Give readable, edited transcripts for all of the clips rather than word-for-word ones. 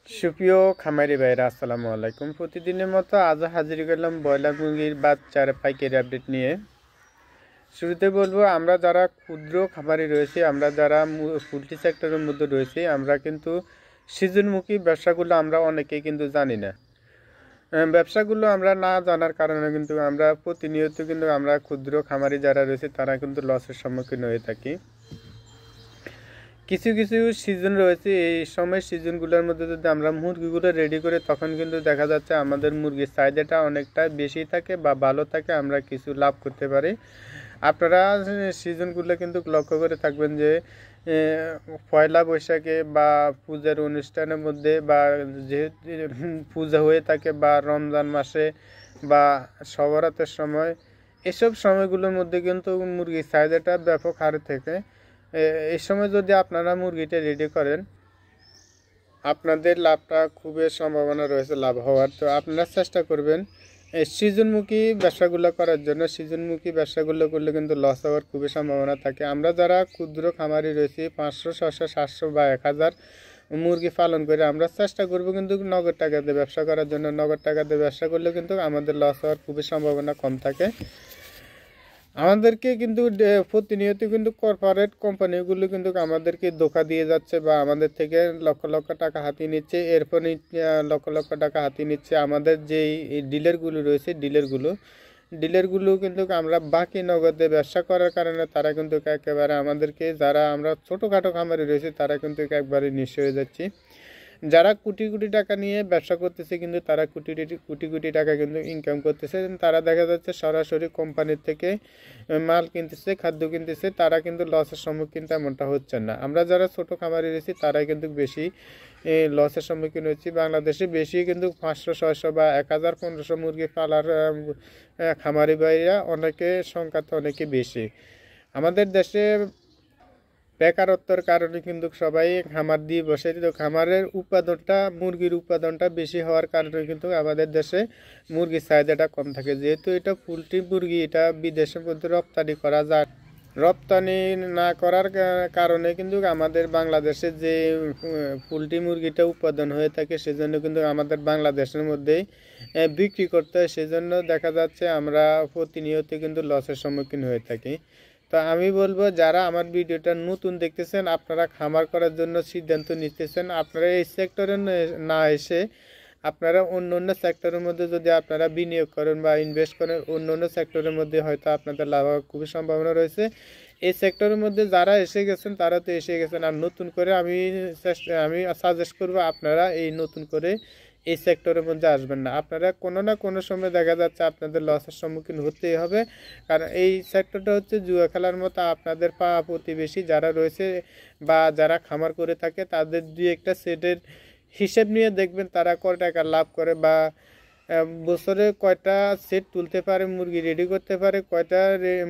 সুপ্রিয় খামারি ভাইরা আসসালামু আলাইকুম। প্রতিদিনের মতো আজও হাজির করলাম ব্রয়লার মুরগির বাচ্চার পাইকারি আপডেট নিয়ে। শুরুতে বলবো, আমরা যারা ক্ষুদ্র খামারি রয়েছে, আমরা যারা পোলট্রি সেক্টরের মধ্যে রয়েছে, আমরা কিন্তু সিজনমুখী ব্যবসাগুলো আমরা অনেকেই কিন্তু জানি না। ব্যবসাগুলো আমরা না জানার কারণে কিন্তু আমরা প্রতিনিয়ত কিন্তু আমরা ক্ষুদ্র খামারি যারা রয়েছে তারা কিন্তু লসের সম্মুখীন হয়ে থাকি। কিছু কিছু সিজন রয়েছে, এই সময় সিজনগুলোর মধ্যে যদি আমরা মুরগিগুলো রেডি করি তখন কিন্তু দেখা যাচ্ছে আমাদের মুরগির চাহিদাটা অনেকটা বেশি থাকে বা ভালো থাকে, আমরা কিছু লাভ করতে পারি। আপনারা সিজনগুলো কিন্তু লক্ষ্য করে থাকবেন যে পয়লা বৈশাখে বা পূজার অনুষ্ঠানের মধ্যে বা যেহেতু পূজা হয়ে থাকে বা রমজান মাসে বা সবরাতের সময়, এসব সময়গুলোর মধ্যে কিন্তু মুরগির চাহিদাটা ব্যাপক হারে থাকে। এই সময় যদি আপনারা মুরগিটা রেডি করেন, আপনাদের লাভটা খুবই সম্ভাবনা রয়েছে লাভ হওয়ার। তো আপনারা চেষ্টা করবেন সিজনমুখী ব্যবসাগুলো করার জন্য। সিজনমুখী ব্যবসাগুলো করলে কিন্তু লস হওয়ার খুবই সম্ভাবনা থাকে। আমরা যারা ক্ষুদ্র খামারি রয়েছি, 500, 600, 700 বা 1000 মুরগি পালন করে আমরা চেষ্টা করব কিন্তু নগদ টাকা দিয়ে ব্যবসা করার জন্য। নগদ টাকা দিয়ে ব্যবসা করলে কিন্তু আমাদের লস হওয়ার খুবই সম্ভাবনা কম থাকে। আমাদেরকে কিন্তু প্রতিনিয়ত কিন্তু কর্পোরেট কোম্পানিগুলো কিন্তু আমাদেরকে ধোঁকা দিয়ে যাচ্ছে বা আমাদের থেকে লক্ষ লক্ষ টাকা হাতিয়ে নিচ্ছে। এরপর লক্ষ লক্ষ টাকা হাতিয়ে নিচ্ছে আমাদের যেই ডিলারগুলো রয়েছে, ডিলারগুলো কিন্তু আমরা বাকি নগদে ব্যবসা করার কারণে তারা কিন্তু একেবারে আমাদেরকে, যারা আমরা ছোটোখাটো খামারে রয়েছে তারা কিন্তু একবারে নিঃস্ব হয়ে যাচ্ছি। যারা কোটি কোটি টাকা নিয়ে ব্যবসা করতেছে কিন্তু তারা কোটি কোটি টাকা কিন্তু ইনকাম করতেছে। তারা দেখা যাচ্ছে সরাসরি কোম্পানির থেকে মাল কিনতেছে, খাদ্য কিনতেছে, তারা কিন্তু লসের সম্মুখীন তেমনটা হচ্ছে না। আমরা যারা ছোট খামারি রয়েছি তারাই কিন্তু বেশি লসের সম্মুখীন হচ্ছি। বাংলাদেশে বেশি কিন্তু 500, 600 বা 1000, 1500 মুরগি পালার খামারি ভাইরা অনেকে সংখ্যা তো অনেকে বেশি। আমাদের দেশে বেকারত্বের কারণে কিন্তু সবাই খামার দিয়ে বসে। তো খামারের উৎপাদনটা, মুরগির উৎপাদনটা বেশি হওয়ার কারণে কিন্তু আমাদের দেশে মুরগির চাহিদাটা কম থাকে। যেহেতু এটা পোলট্রি মুরগি, এটা বিদেশের মধ্যে রপ্তানি করা যায়। রপ্তানি না করার কারণে কিন্তু আমাদের বাংলাদেশে যে পোলট্রি মুরগিটা উৎপাদন হয়ে থাকে সেজন্য কিন্তু আমাদের বাংলাদেশের মধ্যেই বিক্রি করতে হয়। সেজন্য দেখা যাচ্ছে আমরা প্রতিনিয়ত কিন্তু লসের সম্মুখীন হয়ে থাকি। তো আমি বলবো, যারা আমার ভিডিওটা নতুন দেখতেছেন, আপনারা খামার করার জন্য সিদ্ধান্ত নিতেছেন, আপনারা এই সেক্টরে না এসে আপনারা অন্য অন্য সেক্টরের মধ্যে যদি আপনারা বিনিয়োগ করেন বা ইনভেস্ট করেন, অন্য অন্য সেক্টরের মধ্যে হয়তো আপনাদের লাভ হওয়ার খুবই সম্ভাবনা রয়েছে। এই সেক্টরের মধ্যে যারা এসে গেছেন তারা তো এসে গেছেন, আর নতুন করে আমি সাজেস্ট করব আপনারা এই নতুন করে এই সেক্টরের মধ্যে আসবেন না। আপনারা কোনো না কোনো সময় দেখা যাচ্ছে আপনাদের লসের সম্মুখীন হতেই হবে, কারণ এই সেক্টরটা হচ্ছে জুয়া খেলার মতো। আপনাদের পাড়া প্রতিবেশী যারা রয়েছে বা যারা খামার করে থাকে তাদের দুই একটা সেটের হিসেব নিয়ে দেখবেন তারা কয় টাকা লাভ করে বা বছরে কয়টা সেট তুলতে পারে, মুরগি রেডি করতে পারে, কয়টা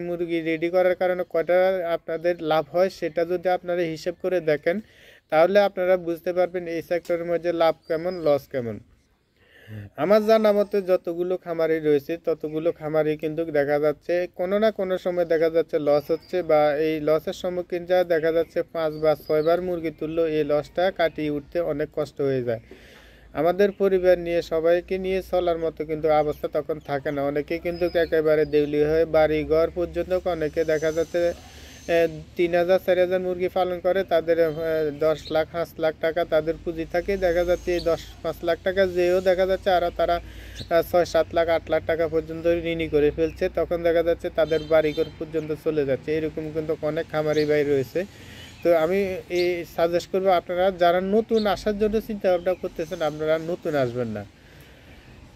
মুরগি রেডি করার কারণে কয়টা আপনাদের লাভ হয়, সেটা যদি আপনারা হিসেব করে দেখেন তাহলে আপনারা বুঝতে পারবেন এই সেক্টরের মধ্যে লাভ কেমন, লস কেমন। আমার জানা মতে যতগুলো খামারি রয়েছে ততগুলো খামারি কিন্তু দেখা যাচ্ছে কোনো না কোনো সময় দেখা যাচ্ছে লস হচ্ছে, বা এই লসের সম্মুখীন যা দেখা যাচ্ছে 5 বা 6 বার মুরগি তুললেও এই লসটা কাটিয়ে উঠতে অনেক কষ্ট হয়ে যায়। আমাদের পরিবার নিয়ে, সবাইকে নিয়ে চলার মতো কিন্তু অবস্থা তখন থাকে না। অনেকে কিন্তু একেবারে দেউলি হয়ে বাড়ি ঘর পর্যন্ত, অনেকে দেখা যাচ্ছে 3000, 4000 মুরগি পালন করে, তাদের 10 লাখ 5 লাখ টাকা তাদের পুঁজি থাকে। দেখা যাচ্ছে এই 10-5 লাখ টাকা যেও দেখা যাচ্ছে আর তারা 6-7 লাখ 8 লাখ টাকা পর্যন্ত ঋণী করে ফেলছে, তখন দেখা যাচ্ছে তাদের বাড়িঘর পর্যন্ত চলে যাচ্ছে। এরকম কিন্তু অনেক খামারি ভাই রয়েছে। তো আমি এই সাজেস্ট করবো, আপনারা যারা নতুন আসার জন্য চিন্তা ভাবনা করতেছেন, আপনারা নতুন আসবেন না,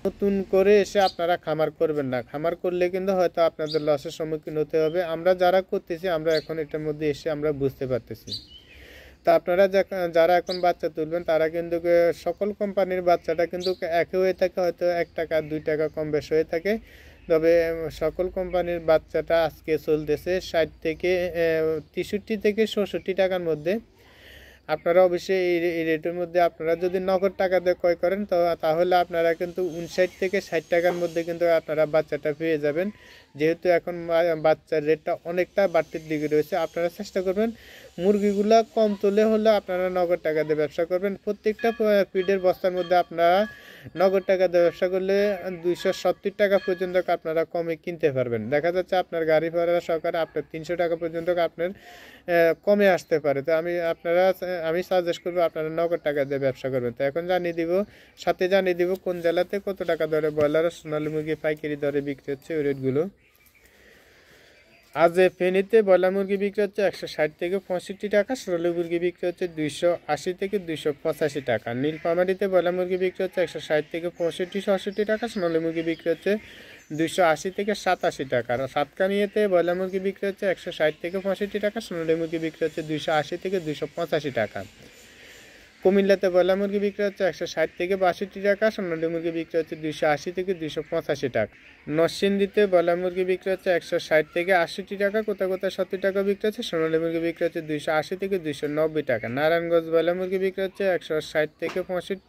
নতুন করে এসে আপনারা খামার করবেন না। খামার করলে কিন্তু হয়তো আপনাদের লসের সম্মুখীন হতে হবে। আমরা যারা করতেছি আমরা এখন এটার মধ্যে এসে আমরা বুঝতে পারতেছি। তা আপনারা যারা এখন বাচ্চা তুলবেন তারা কিন্তু সকল কোম্পানির বাচ্চাটা কিন্তু একই হয়ে থাকে, হয়তো 1 টাকা 2 টাকা কম বেশ হয়ে থাকে। তবে সকল কোম্পানির বাচ্চাটা আজকে চলতেছে 60 থেকে 63 থেকে 64 টাকার মধ্যে। আপনারা অবশ্যই এই রেটের মধ্যে আপনারা যদি নগদ টাকা দিয়ে ক্রয় করেন তো তাহলে আপনারা কিন্তু 59 থেকে 60 টাকার মধ্যে কিন্তু আপনারা বাচ্চাটা পেয়ে যাবেন। যেহেতু এখন বাচ্চার রেটটা অনেকটা বাড়তির দিকে রয়েছে, আপনারা চেষ্টা করবেন মুরগিগুলো কম তুলে হলে আপনারা নগদ টাকা দিয়ে ব্যবসা করবেন। প্রত্যেকটা ফিডের বস্তার মধ্যে আপনারা নগদ টাকা দিয়ে ব্যবসা করলে 270 টাকা পর্যন্ত আপনারা কমে কিনতে পারবেন। দেখা যাচ্ছে আপনার গাড়ি ভাড়া সহকারে আপনার 300 টাকা পর্যন্ত আপনার কমে আসতে পারে। তো আমি সাজেস্ট করবো আপনারা নগদ টাকা দিয়ে ব্যবসা করবেন। তো এখন সাথে জানিয়ে দিব কোন জেলাতে কত টাকা দরে ব্রয়লার সোনালী মুরগি পাইকারি দরে বিক্রি হচ্ছে ওই রেটগুলো। আজ ফেনীতে ব্রয়লার মুরগি বিক্রি হচ্ছে 160 থেকে 65 টাকা, সোনালী মুরগি বিক্রি হচ্ছে 280 থেকে 285 টাকা। নীলফামারীতে ব্রয়লার মুরগি বিক্রি হচ্ছে 160 থেকে 65-68 টাকা, সোনালী মুরগি বিক্রি হচ্ছে 280 থেকে 87 টাকা। আর সাতকানিয়াতে ব্রয়লার মুরগি বিক্রি হচ্ছে 160 থেকে 65 টাকা, সোনালী মুরগি বিক্রি হচ্ছে 280 থেকে 285 টাকা। কুমিল্লাতে ব্রয়লার মুরগি বিক্রি হচ্ছে 160 থেকে 62 টাকা, সোনালী মুরগি বিক্রি হচ্ছে 280 থেকে 285 টাকা। নরসিংদীতে ব্রয়লার মুরগি বিক্রি হচ্ছে 160 থেকে 80 টাকা, কোথাও কোথাও 70 টাকা বিক্রি হচ্ছে। সোনালী মুরগি বিক্রি হচ্ছে 280 থেকে 290 টাকা। নারায়ণগঞ্জ ব্রয়লার মুরগি বিক্রি হচ্ছে 160 থেকে 65।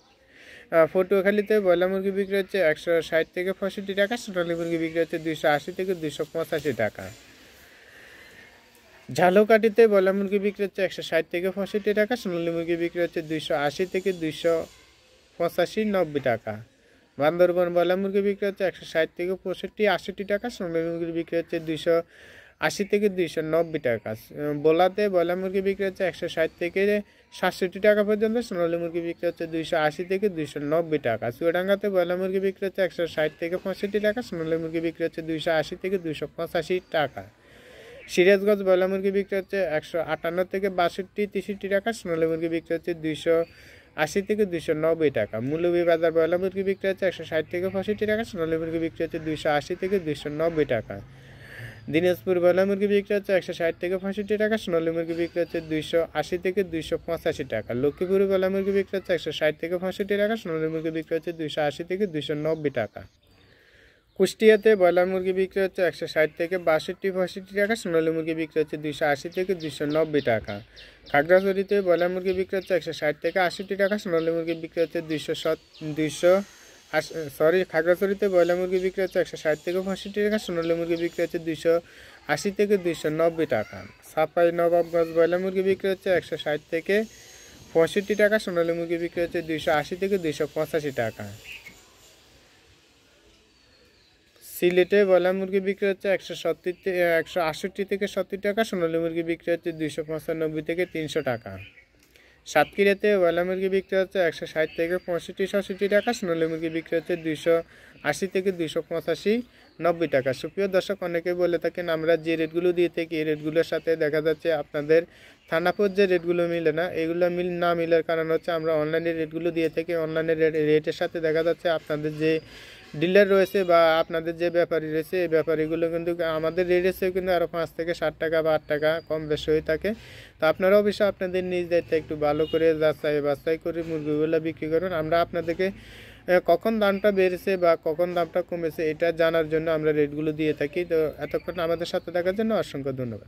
পটুয়াখালীতে ব্রয়লার মুরগি বিক্রি হচ্ছে 160 থেকে 65 টাকা, সোনালী মুরগি বিক্রি হচ্ছে 280 থেকে 285 টাকা। ঝালকাঠিতে ব্রয়লার মুরগি বিক্রি হচ্ছে 160 থেকে 65 টাকা, সোনালী মুরগি বিক্রি হচ্ছে 280 থেকে 285-90 টাকা। বান্দরবান ব্রয়লার মুরগি বিক্রি হচ্ছে 160 থেকে 65-68 টাকা, সোনালী মুরগি বিক্রি হচ্ছে 280 থেকে 290 টাকা। বোলাতে ব্রয়লার মুরগি বিক্রি হচ্ছে 160 থেকে 67 টাকা পর্যন্ত, সোনালী মুরগি বিক্রি হচ্ছে 280 থেকে 290 টাকা। চুয়াডাঙ্গাতে ব্রয়লার মুরগি বিক্রি হচ্ছে 160 থেকে 65 টাকা, সোনালী মুরগি বিক্রি হচ্ছে 280 থেকে 285 টাকা। সিরাজগঞ্জ ব্রয়লার মুরগি বিক্রি হচ্ছে 158 থেকে 62-63 টাকা, সোনালী মুরগি বিক্রি হচ্ছে 280 থেকে 290 টাকা। মৌলভীবাজার ব্রয়লার মুরগি বিক্রি হচ্ছে 160 থেকে 65 টাকা, সোনালী মুরগি বিক্রি হচ্ছে 280 থেকে 290 টাকা। দিনাজপুর ব্রয়লার মুরগি বিক্রি হচ্ছে 160 থেকে 65 টাকা, সোনালী মুরগি বিক্রি হচ্ছে 280 থেকে 285 টাকা। লক্ষ্মীপুর ব্রয়লার মুরগি বিক্রি হচ্ছে 160 থেকে 65 টাকা, সোনালী মুরগি বিক্রি হচ্ছে 280 থেকে 290 টাকা। কুষ্টিয়াতে ব্রয়লার মুরগি বিক্রি হচ্ছে 160 থেকে 62-65 টাকা, সোনালী মুরগি বিক্রি হচ্ছে 280 থেকে 290 টাকা। খাগড়াছড়িতে ব্রয়লার মুরগি বিক্রি হচ্ছে 160 থেকে 80 টাকা, সোনালী মুরগি বিক্রি হচ্ছে খাগড়াছড়িতে ব্রয়লার মুরগি বিক্রি হচ্ছে 160 থেকে 65 টাকা, সোনালী মুরগি বিক্রি হচ্ছে 280 থেকে 290 টাকা। সাপাই নবাবগঞ্জ ব্রয়লার মুরগি বিক্রি হচ্ছে 160 থেকে 65 টাকা, সোনালী মুরগি বিক্রি হচ্ছে 280 থেকে 285 টাকা। সিলেটে ব্রয়লার মুরগি বিক্রি হচ্ছে 168 থেকে 70 টাকা, সোনালী মুরগি বিক্রি হচ্ছে 295 থেকে 300 টাকা। সাতক্ষীরাতে ব্রয়লার মুরগি বিক্রি হচ্ছে 160 থেকে 65-67 টাকা, সোনালী মুরগি বিক্রি হচ্ছে 280 থেকে 285-90 টাকা। সুপ্রিয় দর্শক, অনেকে বলে থাকেন আমরা যে রেটগুলো দিয়ে থাকি এই রেটগুলোর সাথে দেখা যাচ্ছে আপনাদের থানা পর্যায়ে রেটগুলো মিলে না। এগুলো না মিলার কারণ হচ্ছে আমরা অনলাইনে রেটগুলো দিয়ে থাকি। অনলাইনে রেটের সাথে দেখা যাচ্ছে আপনাদের যে ডিলার রয়েছে বা আপনাদের যে ব্যাপারী রয়েছে এই ব্যাপারীগুলো কিন্তু আমাদের রেটের কিন্তু আরও 5 থেকে 60 টাকা বা 8 টাকা কম বেশি হয়ে থাকে। তো আপনারা অবশ্যই আপনাদের নিজ দায়িত্বে একটু ভালো করে বাছাই করে মুরগিগুলো বিক্রি করুন। আমরা আপনাদেরকে কখন দামটা বেড়েছে বা কখন দামটা কমেছে এটা জানার জন্য আমরা রেটগুলো দিয়ে থাকি। তো এতক্ষণ আমাদের সাথে থাকার জন্য অসংখ্য ধন্যবাদ।